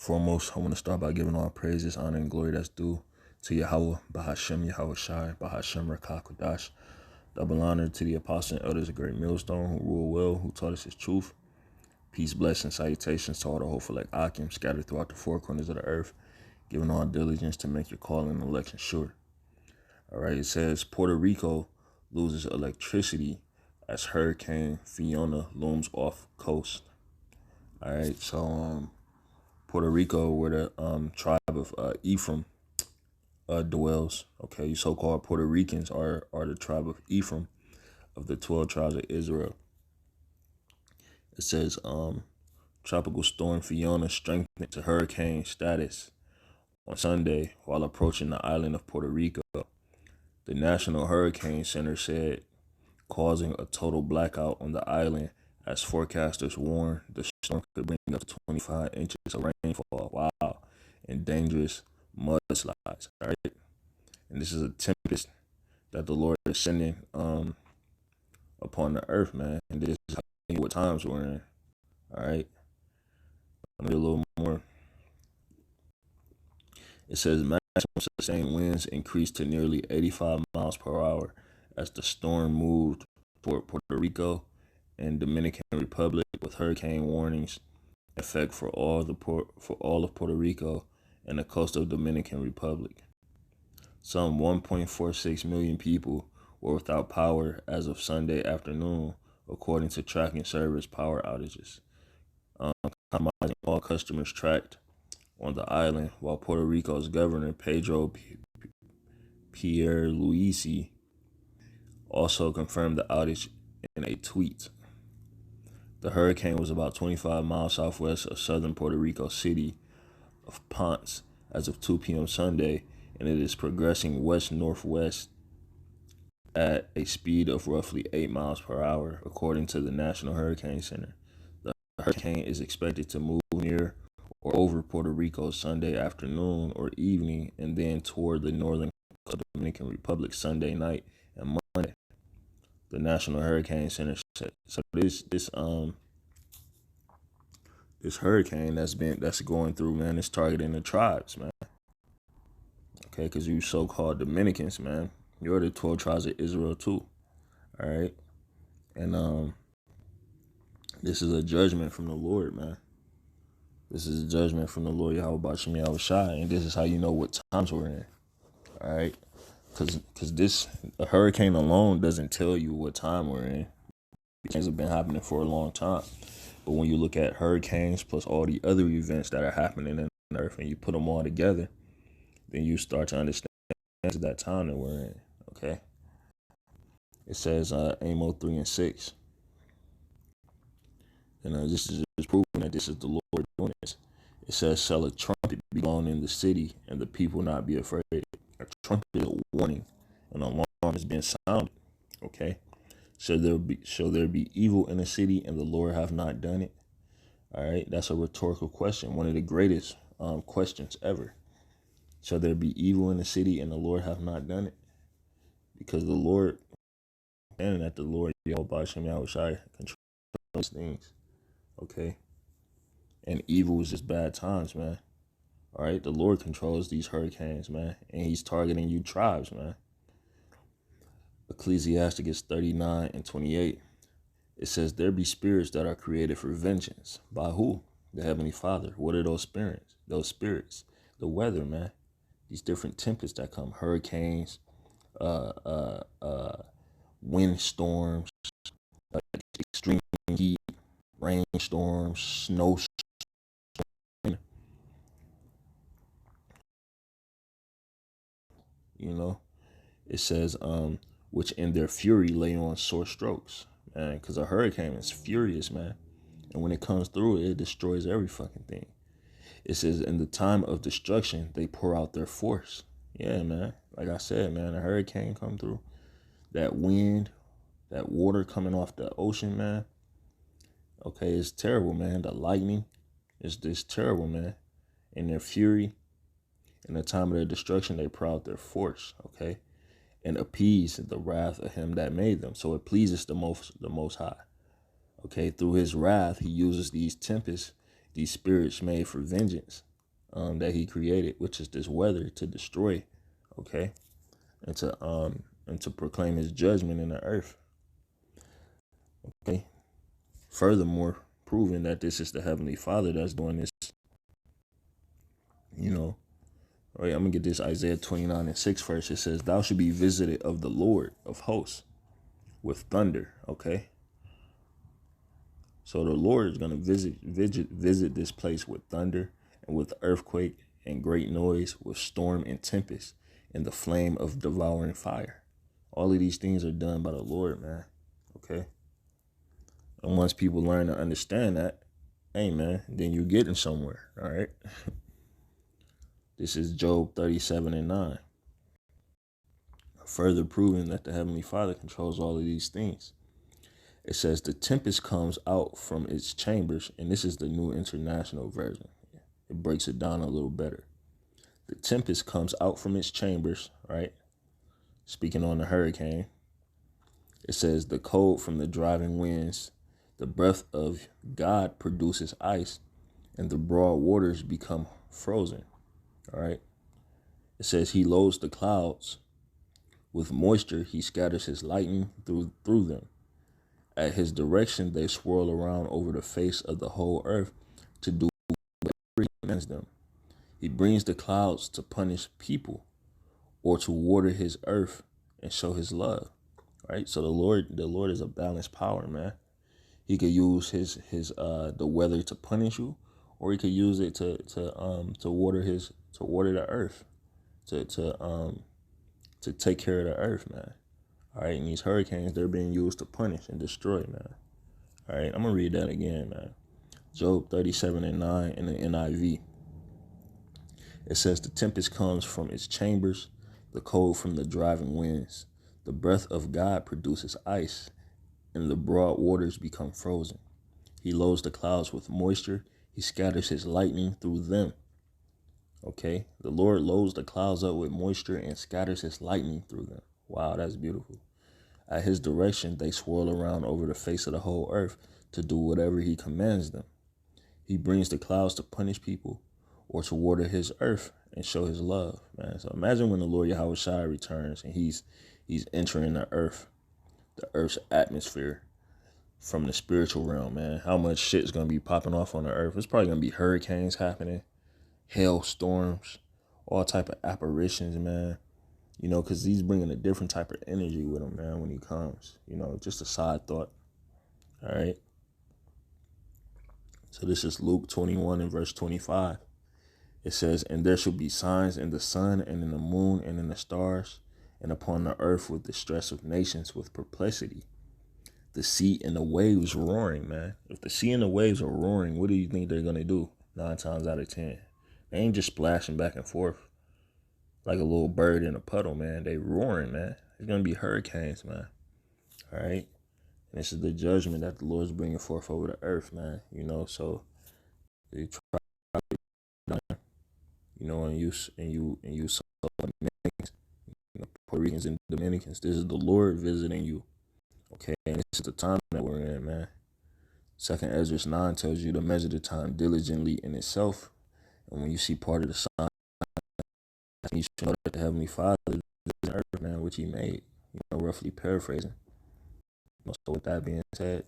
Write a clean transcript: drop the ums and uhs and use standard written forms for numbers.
Foremost, I want to start by giving all praises, honor, and glory that's due to Yahweh, Bahashem, Yahweh Shai, Bahashem, Rakakodash. Double honor to the apostles and elders of Great Millstone who rule well, who taught us his truth. Peace, blessings, salutations to all the hopeful like Akim scattered throughout the four corners of the earth, giving all diligence to make your calling and election sure. All right, it says Puerto Rico loses electricity as Hurricane Fiona looms off coast. All right, so Puerto Rico, where the tribe of Ephraim dwells. Okay, you so-called Puerto Ricans are the tribe of Ephraim of the 12 tribes of Israel. It says Tropical Storm Fiona strengthened to hurricane status on Sunday while approaching the island of Puerto Rico. The National Hurricane Center said, causing a total blackout on the island as forecasters warned the storm could bring up to 25 inches of rainfall. Wow. And dangerous mudslides. All right. And this is a tempest that the Lord is sending upon the earth, man. And this is what times we're in. All right. A little more. It says maximum sustained winds increased to nearly 85 miles per hour as the storm moved toward Puerto Rico and Dominican Republic, with hurricane warnings in effect for all of Puerto Rico and the coast of Dominican Republic. Some 1.46 million people were without power as of Sunday afternoon, according to tracking service power outages, compromising all customers tracked on the island, while Puerto Rico's governor, Pedro Pierluisi, also confirmed the outage in a tweet. The hurricane was about 25 miles southwest of southern Puerto Rico city of Ponce as of 2 p.m. Sunday, and it is progressing west-northwest at a speed of roughly 8 miles per hour, according to the National Hurricane Center. The hurricane is expected to move near or over Puerto Rico Sunday afternoon or evening, and then toward the northern coast of the Dominican Republic Sunday night and Monday. The National Hurricane Center said. So this hurricane that's going through, man, it's targeting the tribes, man. Okay, because you so-called Dominicans, man, you're the 12 tribes of Israel too. All right, and this is a judgment from the Lord, man. This is a judgment from the Lord Yahweh Bashem Yahweh Shai, and this is how you know what times we're in. All right, because a hurricane alone doesn't tell you what time we're in. Things have been happening for a long time, but when you look at hurricanes plus all the other events that are happening in the earth, and you put them all together, then you start to understand that time that we're in. Okay, it says Amos 3:6, and this is just proving that this is the Lord doing this. It says, "Shall a trumpet be blown in the city, and the people not be afraid?" A trumpet is a warning, an alarm is being sounded. Okay, shall there be evil in the city, and the Lord have not done it? All right, that's a rhetorical question, one of the greatest questions ever. Shall there be evil in the city, and the Lord have not done it? Because the Lord, and that the Lord Yahweh Bashem Yahweh Shai controls things. Okay, and evil is just bad times, man. All right, the Lord controls these hurricanes, man, and he's targeting you tribes, man. Ecclesiasticus 39:28. It says, "There be spirits that are created for vengeance." By who? The Heavenly Father. What are those spirits? Those spirits, the weather, man. These different tempests that come, hurricanes, windstorms, extreme heat, rainstorms, snowstorms. You know, it says, which in their fury lay on sore strokes, man, because a hurricane is furious, man. And when it comes through, it destroys every fucking thing. It says, in the time of destruction, they pour out their force. Yeah, man. Like I said, man, a hurricane come through. That wind, that water coming off the ocean, man. Okay, it's terrible, man. The lightning is just terrible, man. In their fury, in the time of their destruction, they pour out their force, okay? And appease the wrath of him that made them. So it pleases the most high. Okay, through his wrath, he uses these tempests, these spirits made for vengeance. that he created, which is this weather, to destroy, okay, and to proclaim his judgment in the earth. Okay. Furthermore, proving that this is the Heavenly Father that's doing this, you know. All right, I'm gonna get this Isaiah 29:6 first. It says, "Thou should be visited of the Lord of hosts with thunder." Okay. So the Lord is gonna visit this place with thunder and with earthquake and great noise, with storm and tempest and the flame of devouring fire. All of these things are done by the Lord, man. Okay. And once people learn to understand that, hey man, then you're getting somewhere. All right. This is Job 37:9. Further proving that the Heavenly Father controls all of these things. It says the tempest comes out from its chambers, and this is the New International Version. It breaks it down a little better. The tempest comes out from its chambers, right? Speaking on the hurricane, it says the cold from the driving winds, the breath of God produces ice, and the broad waters become frozen. All right. It says he loads the clouds with moisture. He scatters his lightning through them. At his direction, they swirl around over the face of the whole earth to do whatever he commands them. He brings the clouds to punish people or to water his earth and show his love. Right. So the Lord is a balanced power, man. He could use his the weather to punish you, or he could use it to water the earth, to take care of the earth, man. All right, and these hurricanes, they're being used to punish and destroy, man. All right, I'm gonna read that again, man. Job 37:9 in the NIV. It says the tempest comes from its chambers, the cold from the driving winds. The breath of God produces ice, and the broad waters become frozen. He loads the clouds with moisture. He scatters his lightning through them. Okay, the Lord loads the clouds up with moisture and scatters his lightning through them. Wow, that's beautiful. At his direction, they swirl around over the face of the whole earth to do whatever he commands them. He brings the clouds to punish people or to water his earth and show his love, man. So imagine when the Lord Yahweh Shai returns and he's entering the earth's atmosphere from the spiritual realm, man. How much shit is going to be popping off on the earth. It's probably going to be hurricanes happening, hailstorms, all type of apparitions, man. You know, because he's bringing a different type of energy with him, man, when he comes. You know, just a side thought. All right. So this is Luke 21 and verse 25. It says, "And there shall be signs in the sun and in the moon and in the stars, and upon the earth with distress of nations, with perplexity. The sea and the waves roaring," man. If the sea and the waves are roaring, what do you think they're going to do 9 times out of 10? They ain't just splashing back and forth like a little bird in a puddle, man. They roaring, man. It's going to be hurricanes, man. All right. And this is the judgment that the Lord's bringing forth over the earth, man. You know, so they try, you know, and you Dominicans, you know, Puerto Ricans and Dominicans. This is the Lord visiting you. Okay. And this is the time that we're in, man. Second Ezra 9 tells you to measure the time diligently in itself. And when you see part of the sign, you should know that the Heavenly Father is the earth, man, which he made, you know, roughly paraphrasing. So with that being said,